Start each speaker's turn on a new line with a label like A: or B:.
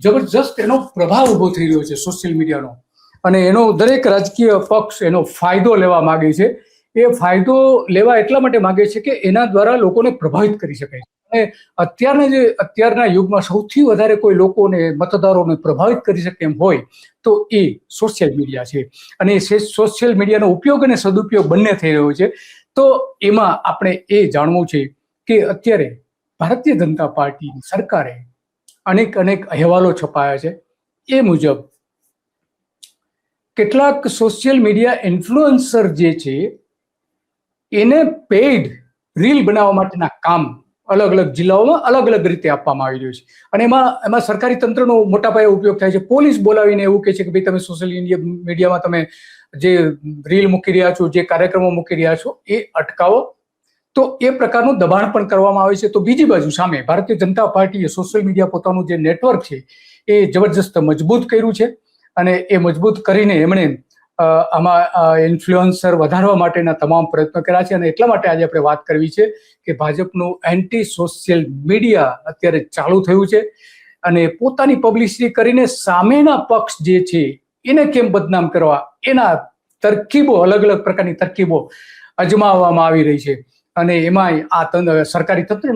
A: જબરજસ્ત એનો પ્રભાવ ઉભો થઈ રહ્યો છે સોશિયલ મીડિયાનો, અને એનો દરેક રાજકીય પક્ષ એનો ફાયદો લેવા માંગે છે. એ ફાયદો લેવા એટલા માટે માંગે છે કે એના દ્વારા લોકોને પ્રભાવિત કરી શકાય છે. અને અત્યારના યુગમાં સૌથી વધારે કોઈ લોકોને, મતદારોને પ્રભાવિત કરી શકે એમ હોય તો એ સોશિયલ મીડિયા છે. અને સોશિયલ મીડિયાનો ઉપયોગ અને સદુપયોગ બંને થઈ રહ્યો છે. તો એમાં આપણે એ જાણવું છે કે અત્યારે ભારતીય જનતા પાર્ટીની સરકારે અનેક અહેવાલો છપાયા છે. એ મુજબ કેટલાક સોશિયલ મીડિયા ઇન્ફ્લુએન્સર જે છે એને પેઇડ રીલ બનાવવા માટેના કામ અલગ અલગ જિલ્લાઓમાં અલગ અલગ રીતે આપવામાં આવી રહ્યું છે. અને એમાં સરકારી તંત્રનો મોટા પાયે ઉપયોગ થાય છે. પોલીસ બોલાવીને એવું કહે છે કે ભાઈ તમે સોશિયલ મીડિયામાં તમે જે રીલ મૂકી રહ્યા છો, જે કાર્યક્રમો મૂકી રહ્યા છો એ અટકાવો. તો એ પ્રકારનું દબાણ પણ કરવામાં આવે છે. તો બીજી બાજુ સામે ભારતીય જનતા પાર્ટીએ સોશિયલ મીડિયા પોતાનું જે નેટવર્ક છે એ જબરજસ્ત મજબૂત કર્યું છે. અને એ મજબૂત કરીને એમણે આમાં ઇન્ફ્લુઅન્સર વધારવા માટેના તમામ પ્રયત્નો કર્યા છે. અને એટલા માટે આજે આપણે વાત કરવી છે કે ભાજપનું એન્ટી સોશિયલ મીડિયા અત્યારે ચાલુ થયું છે. અને પોતાની પબ્લિસિટી કરીને સામેના પક્ષ જે છે એને કેમ બદનામ કરવા, એના તરકીબો, અલગ અલગ પ્રકારની તરકીબો અજમાવવામાં આવી રહી છે. અને એમાં આ સરકારી તંત્ર